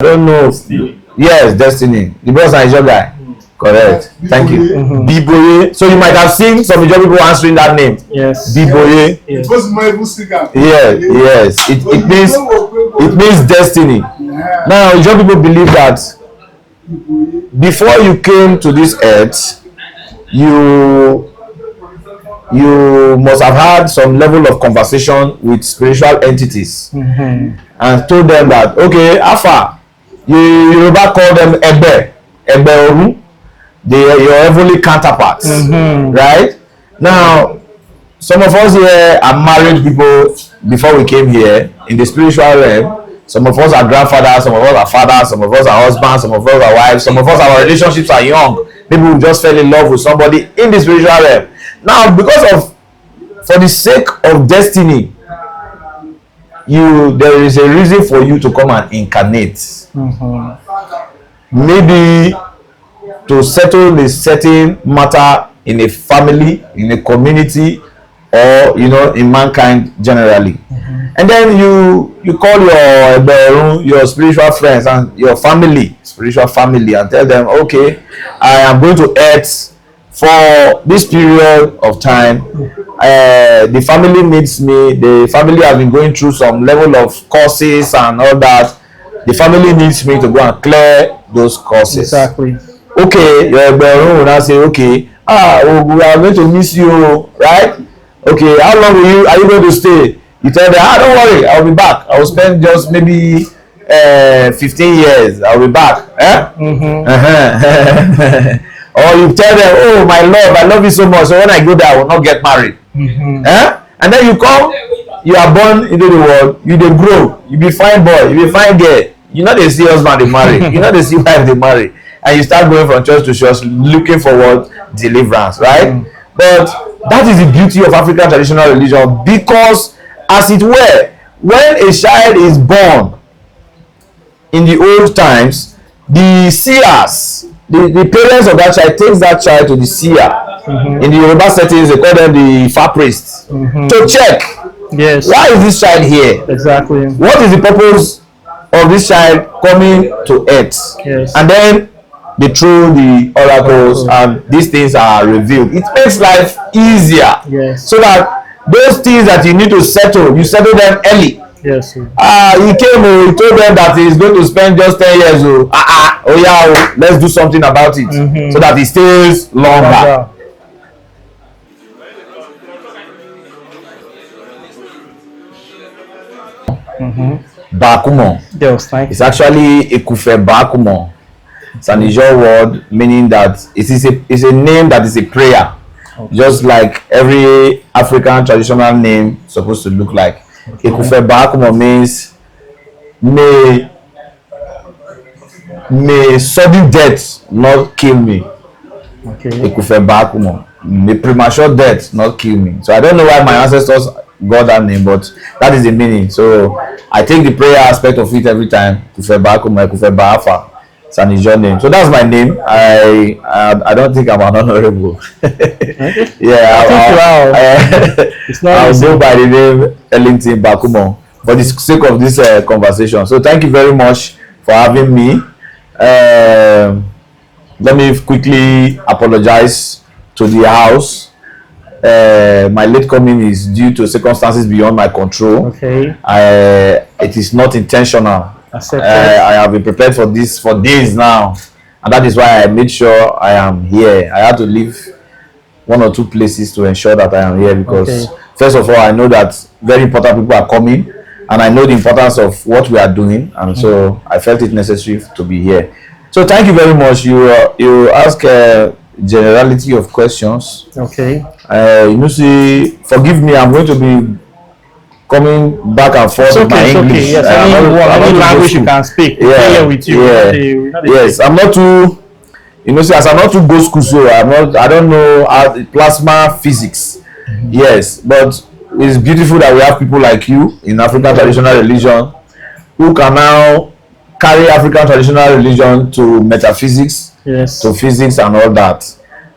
I don't know. Yes, Destiny. The boss is your guy. Correct. Thank you. Biboye. So you might have seen some Ijaw people answering that name. Yes. Biboye. Yes. Yes. It means destiny. Now Ijaw people believe that before you came to this earth, you must have had some level of conversation with spiritual entities and told them that okay, Afa, Yoruba call them Ebe Oru. They are your heavenly counterparts, right? Now, some of us here are married people before we came here in the spiritual realm. Some of us are grandfathers, some of us are fathers, some of us are husbands, some of us are wives, some of us our relationships are young. Maybe we just fell in love with somebody in the spiritual realm. Now, for the sake of destiny, there is a reason for you to come and incarnate. Maybe to settle a certain matter in a family, in a community, or in mankind generally. And then you call your spiritual friends and your spiritual family, and tell them, okay, I am going to earth for this period of time. The family needs me. The family has been going through some level of courses and all that. The family needs me to go and clear those courses. Exactly. Okay, your Eberun will now say, okay, we are going to miss you, right? Okay, how long are you going to stay? You tell them, don't worry, I'll be back. I will spend just maybe 15 years. I'll be back. Or you tell them, oh my love, I love you so much, so when I go there, I will not get married. And then you come, you are born into the world, you dey grow, you be fine boy, you be fine girl. You know they see husband they marry, you know they see wife they marry. And you start going from church to church looking for what? Deliverance, right? But that is the beauty of African traditional religion, because as it were, when a child is born in the old times, the seers, the parents of that child takes that child to the seer. In the Yoruba settings, they call them the far priests to check. Yes. Why is this child here? Exactly. What is the purpose of this child coming to earth? Yes. And then they throw the oracles and these things are revealed. It makes life easier. Yes. So that those things that you need to settle, you settle them early. Yes. He came, he told them that he's going to spend just 10 years. Let's do something about it so that he stays longer. Bakumor. Yes, it's actually Ekufe Bakumor. It's an Ijaw word meaning that it's a name that is a prayer. Okay. Just like every African traditional name supposed to look like. Okay. Ekufe Bakumor means may sudden death not kill me. Okay. Ekufe Bakumor. May premature death not kill me. So I don't know why my ancestors got that name, but that is the meaning. So I take the prayer aspect of it every time. Ekufe Bakumor, Ekufe Baafa. It's an Ijaw name. So that's my name. I don't think I'm an honorable. Okay. Yeah, I'll go by the name Elligton Bakumor for the sake of this conversation. So thank you very much for having me. Let me quickly apologize to the house. My late coming is due to circumstances beyond my control. Okay. It is not intentional. I have been prepared for this for days now, and that is why I made sure I am here. I had to leave one or two places to ensure that I am here because first of all, I know that very important people are coming, and I know the importance of what we are doing, and so I felt it necessary to be here. So thank you very much. You ask a generality of questions. Okay. See, forgive me. I'm going to be coming back and forth with my English. Yes, any language you can speak. Yeah, with you. Yes, I'm not too. See, as I'm not too go school, so I don't know plasma physics. Yes, but it's beautiful that we have people like you in African traditional religion who can now carry African traditional religion to metaphysics, to physics and all that,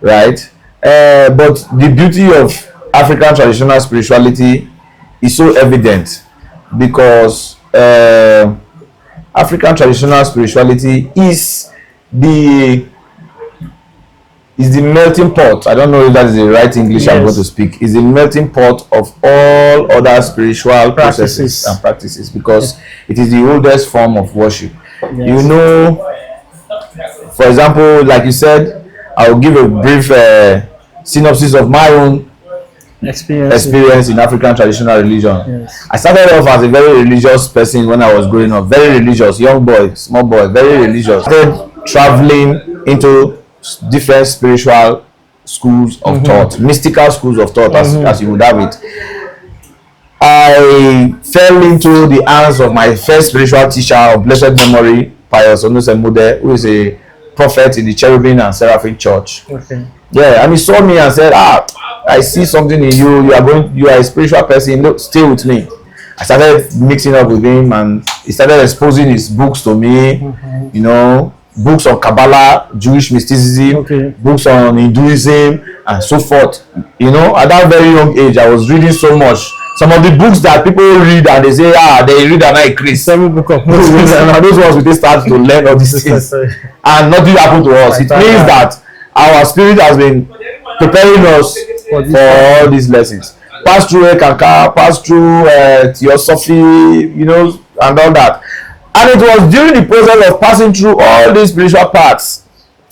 right? But the beauty of African traditional spirituality is so evident because African traditional spirituality is the melting pot. I don't know if that is the right English I'm going to speak. Is the melting pot of all other spiritual processes and practices, because it is the oldest form of worship. You know, for example, like you said, I will give a brief synopsis of my own experience in African traditional religion. I started off as a very religious person when I was growing up. Very religious, young boy, small boy, very religious. I started traveling into different spiritual schools of thought, mystical schools of thought, as you would have it. I fell into the hands of my first spiritual teacher of blessed memory, Pius Onusemude, who is a prophet in the Cherubim and Seraphim Church. Yeah, and he saw me and said, I see something in you. You are a spiritual person. Look, stay with me. I started mixing up with him, and he started exposing his books to me. You know, books on Kabbalah, Jewish mysticism, books on Hinduism, and so forth. You know, at that very young age, I was reading so much. Some of the books that people read and they say, they read and I Chris. Some book of and those ones we start to learn all these things, and nothing happened to us. It means that our spirit has been preparing us for all these lessons. Pass through Ekaka, pass through Theosophy, you know, and all that. And it was during the process of passing through all these spiritual paths,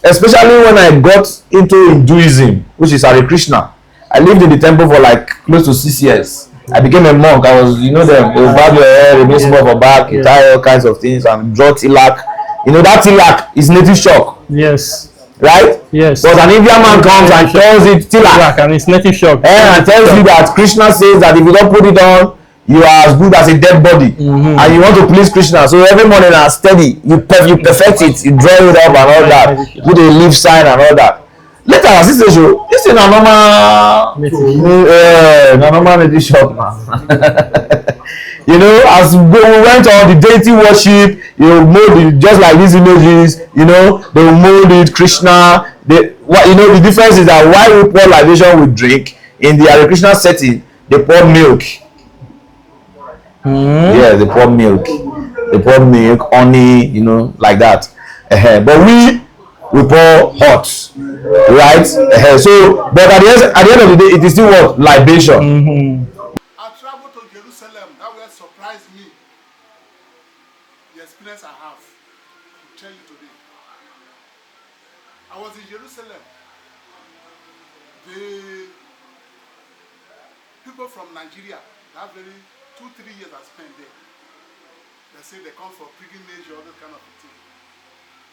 especially when I got into Hinduism, which is Hare Krishna. I lived in the temple for like close to 6 years. I became a monk. I was, you know, they will bob your hair, remove some of your back, you tie all kinds of things, and draw tilak. You know, that tilak is native shock. Yes. Right? Yes. But an Indian man comes and tells it tilak, and it's native shock. And tells you that Krishna says that if you don't put it on, you are as good as a dead body, and you want to please Krishna. So every morning and steady, you perfect it, you draw it up and all that, put a leaf sign and all that. Later, our sister show this is a normal native shop, man. You know, as we went on the deity worship, you know, mold it just like these images. You know, they will mold it Krishna. You know, the difference is that while we pour libation with drink, in the Hare Krishna setting, they pour milk. Yeah, they pour milk. They pour milk, honey, you know, like that. But we pour hot, right? So, but at the end of the day, it is still what? Libation. I traveled to Jerusalem. That will surprise me. The experience I have to tell you today. I was in Jerusalem. The people from Nigeria, that very 2-3 years I spent there. They say they come for pilgrimage or that kind of thing.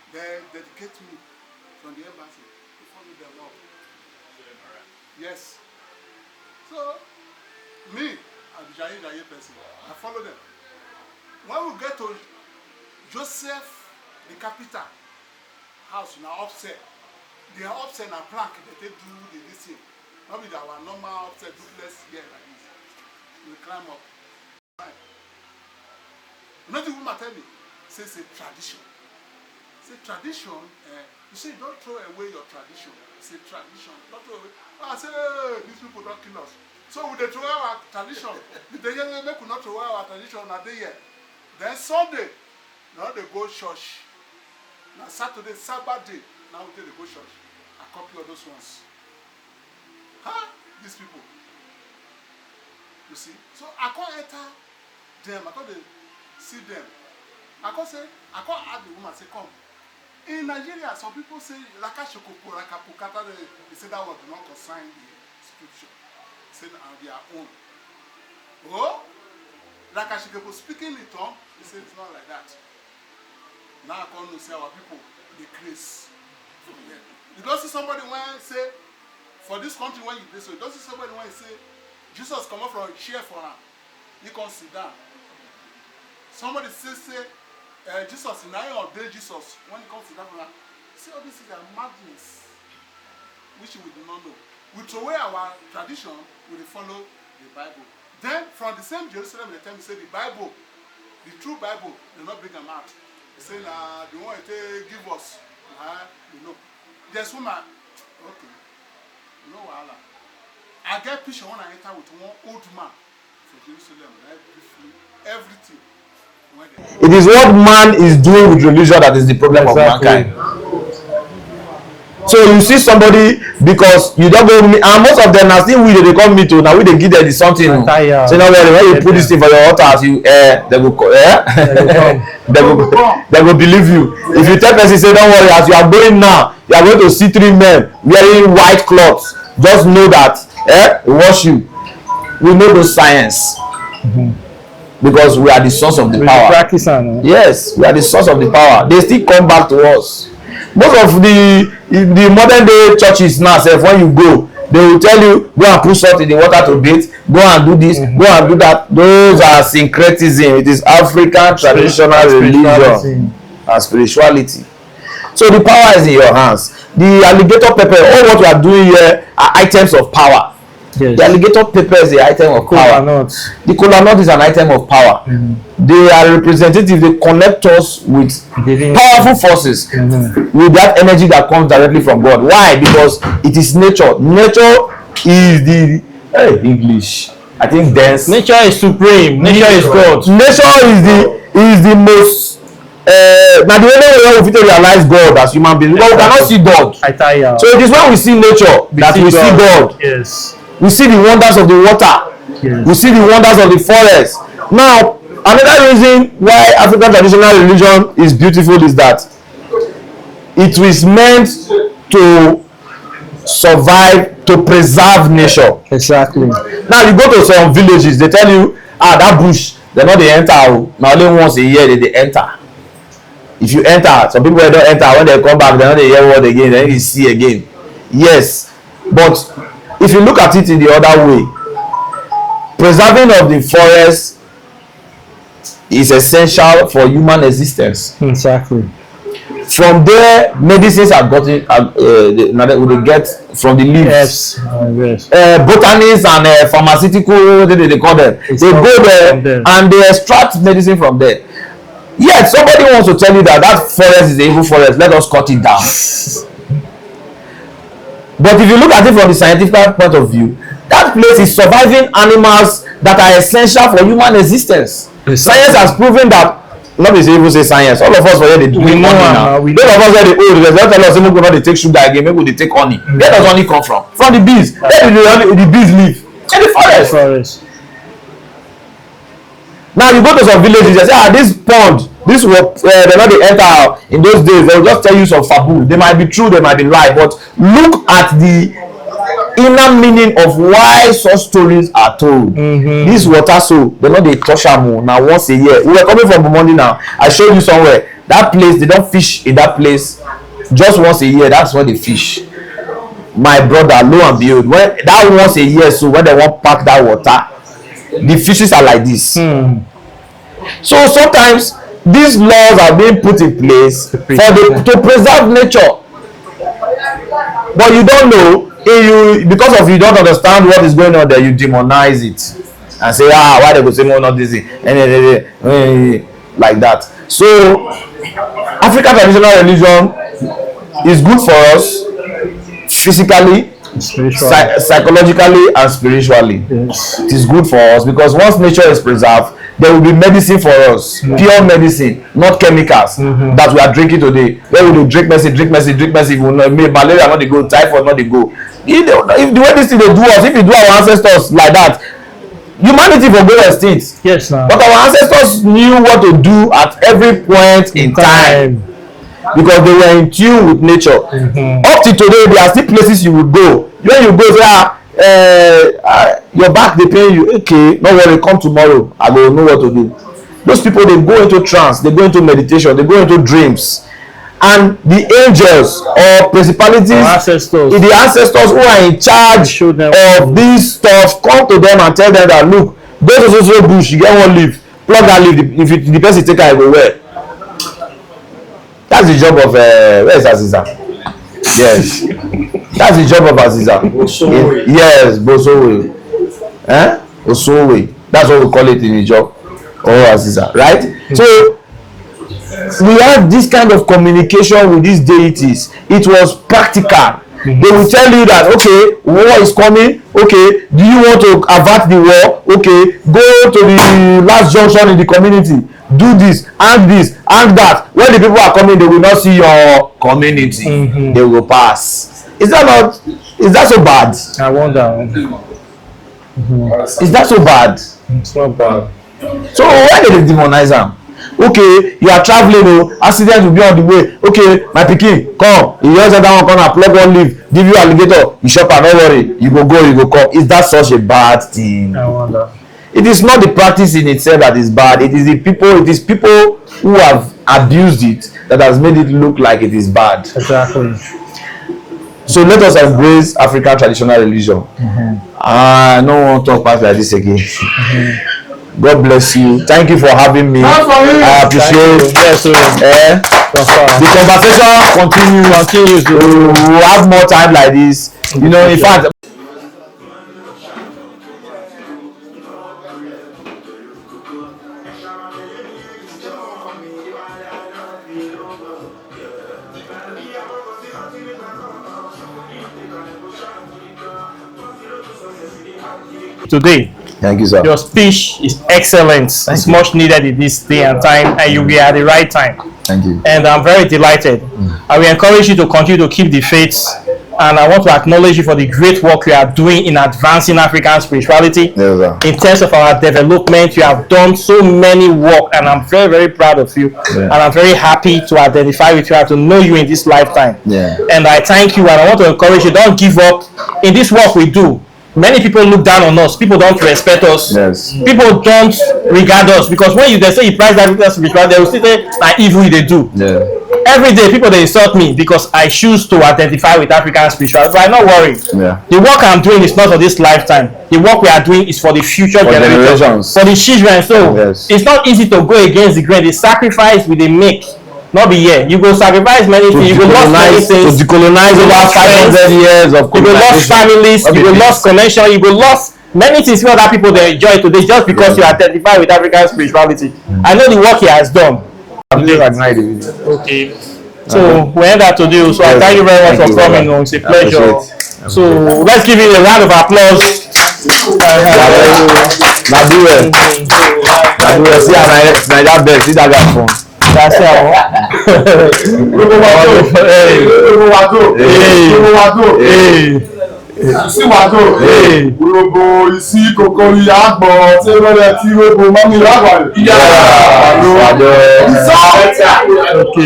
They dedicate me from the embassy to follow them up. Yes. So, me, I'm a Jaye person. I follow them. When we get to Joseph, the capital house, now upset. They are upset and plank that they do this thing. Not with our normal upset duplex here like this. We climb up. Nothing will tell me. Say it's a tradition. It's a tradition. You say don't throw away your tradition. It's a tradition. Don't throw away. I say these people don't kill us. So we they throw our tradition. The young men could not throw our tradition on a day yet. Then Sunday, now they go church. Now Saturday, Sabbath day, now they go church. I copy all those ones. Huh? These people. You see? So I can't enter them. I can't see them. I can't say, I can't ask the woman, say, come. In Nigeria, some people say, Lakashokoko, Lakapukata, they say that word do not consign the scripture. Say that on their own. Oh? Lakashokoko speaking in tongue, they say it's not like that. Now I come to say our people, they grace from them. You don't see somebody when say, for this country when you play, so you don't see somebody when you say, Jesus come up from a chair for her. You can sit down. Somebody say Jesus, in I ordain Jesus. When it comes to that, see all this is a madness, which we do not know. We throw away our tradition, we follow the Bible. Then from the same Jerusalem, they tell me say the Bible, the true Bible, they not bring them out. They say they want to give us, you know. There's woman, okay, no wahala. I get picture when I enter with one old man from Jerusalem, right? Briefly, everything. It is what man is doing with religion that is the problem of mankind. So you see somebody, because you don't go meet, and most of them are still we they come meet to now we they give them the something. So now when you put this thing for your altar, you they will they will believe you. If you tell person say don't worry, as you are going now, you are going to see 3 men wearing white cloths. Just know that wash you. We know those science. Because we are the source of the power. Yes, we are the source of the power. They still come back to us. Most of the modern day churches now, say when you go, they will tell you go and put salt in the water to bathe, go and do this, go and do that. Those are syncretism. It is African traditional religion and spirituality. So the power is in your hands. The alligator pepper, all what we are doing here are items of power. Yes. The alligator pepper is the item of power. The kola nut is an item of power. They are representative. They connect us with powerful forces, with that energy that comes directly from God. Why? Because it is nature. Nature is the English. I think dense. Nature is supreme. Nature is God. Nature is the most. Now the only way we fit realize God as human beings, because we cannot see God. So it is when we see nature that we see God. Yes. We see the wonders of the water. Yes. We see the wonders of the forest. Now, another reason why African traditional religion is beautiful is that it was meant to survive, to preserve nature. Exactly. Now, you go to some villages, they tell you, that bush, they're not they enter. Now, only once a year they enter. If you enter, some people don't enter. When they come back, they're not they hear word again, then you see again. Yes, but if you look at it in the other way, preserving of the forest is essential for human existence. Exactly. From there, medicines are gotten. They get from the leaves. Yes. Botanists and pharmaceutical, what they call them. They go there and they extract medicine from there. Yet somebody wants to tell you that forest is the evil forest. Let us cut it down. But if you look at it from the scientific point of view, that place is surviving animals that are essential for human existence. Science has proven that. Not be even say science. All of us were here, they drink honey now. Those of us where they old, they don't tell us maybe they take sugar again, maybe they take honey. Where does honey come from? From the bees. Where do the bees live? In the forest. Now you go to some villages, they say, this pond, this was they know they enter in those days. They will just tell you some fabul. They might be true, they might be lie, but look at the inner meaning of why such stories are told. This water, so they know they touch them now once a year. We were coming from Burundi now. I showed you somewhere that place. They don't fish in that place just once a year. That's where they fish. My brother, lo and behold, when that once a year, so when they want pack that water, the fishes are like this. So sometimes these laws are being put in place to preserve nature, but you don't know. Because of you don't understand what is going on there, you demonize it and say, why they go say more not this like that. So African traditional religion is good for us physically, psychologically and spiritually. Yes. It is good for us because once nature is preserved, there will be medicine for us, pure medicine, not chemicals that we are drinking today. Where we do drink mercy, if we know malaria not they go, typhoid not they go. If the way this thing they do us, if we do our ancestors like that, humanity will go extinct. Yes, sir. But our ancestors knew what to do at every point in time because they were in tune with nature. Up to today, there are still places you would go. When you go there, your back they pay you. Okay, no worry, come tomorrow. I will know what to do. Those people they go into trance, they go into meditation, they go into dreams. And the angels or principalities, the ancestors who are in charge of this stuff come to them and tell them that look, go to so bush, you get one leaf, plug that leaf. If the person take it, go where? That's the job of where is Aziza? Yes, that's the job of Aziza. Yes, Bosowe. Osowe. That's what we call it in the job. Oh, Aziza, right? So we have this kind of communication with these deities. It was practical. They will tell you that okay, war is coming. Okay, do you want to avert the war? Okay, go to the last junction in the community. do this and that. When the people are coming, they will not see your community. They will pass. Is that so bad? I wonder. Is that so bad? It's not bad. So why did they demonize am? Okay, you are traveling, accident will be on the way. Okay, my pikin, come. You just enter one corner, plug one leaf, give you alligator, you shop am, no worry. You go come. Is that such a bad thing? I wonder. It is not the practice in itself that is bad. It is people who have abused it that has made it look like it is bad. Exactly. So let us embrace African traditional religion. I don't want to talk past like this again. God bless you. Thank you for having me. I appreciate. Yes, the conversation continues. We'll have more time like this. You know, in fact. Today. Thank you, sir. Your speech is excellent. It's much needed in this day and time, and you'll be at the right time. Thank you. And I'm very delighted. I will encourage you to continue to keep the faith, and I want to acknowledge you for the great work you are doing in advancing African spirituality. Yes, sir. In terms of our development, you have done so many work, and I'm very, very proud of you. And I'm very happy to identify with you and to know you in this lifetime. And I thank you, and I want to encourage you, don't give up in this work we do. Many people look down on us. People don't respect us. Yes. People don't regard us, because when they say you price African spirituality, they will say that evil they do. Yeah. Every day people they insult me because I choose to identify with African spirituality. So I'm not worried. Yeah. The work I'm doing is not for this lifetime. The work we are doing is for the future generations, for the children. So it's not easy to go against the grain. The sacrifice we they make. Not be here. You go sacrifice many things. You go lost many things. To decolonize over 500 years of you go lost families. You go lost connection. You go lost many things. What other people they enjoy today just because you identify with African spirituality. I know the work he has done. Okay. So we end that to do. So I thank you very much for coming. It's a pleasure. So let's give you a round of applause. See that best. See that guy from. That's all. Síwájú gbogbo isi kòkòrò àgbọ̀ tí ó lọ́dẹ tí ó bo mọ́mí lágbàdo.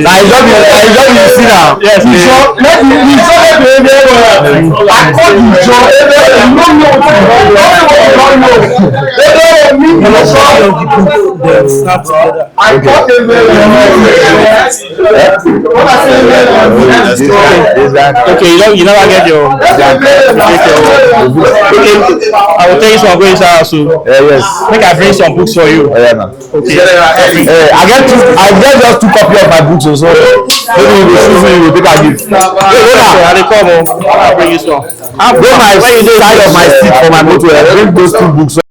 Na ìjọ bí sí na. Ìjọ lẹ́bi ebe akọ́dù ìjọ ebe ìlú mi ò tí ebe mi ìlọ́sọ́ akọ́dù Okay, you never get your. Okay, I will tell you some great house. So Yes. make I bring some books for you. Okay. I get just 2 copies of my books also. Maybe you will choose me, you will take a gift. I dey come. I'll bring you some. Go my side of my seat for my motor. Bring those 2 books.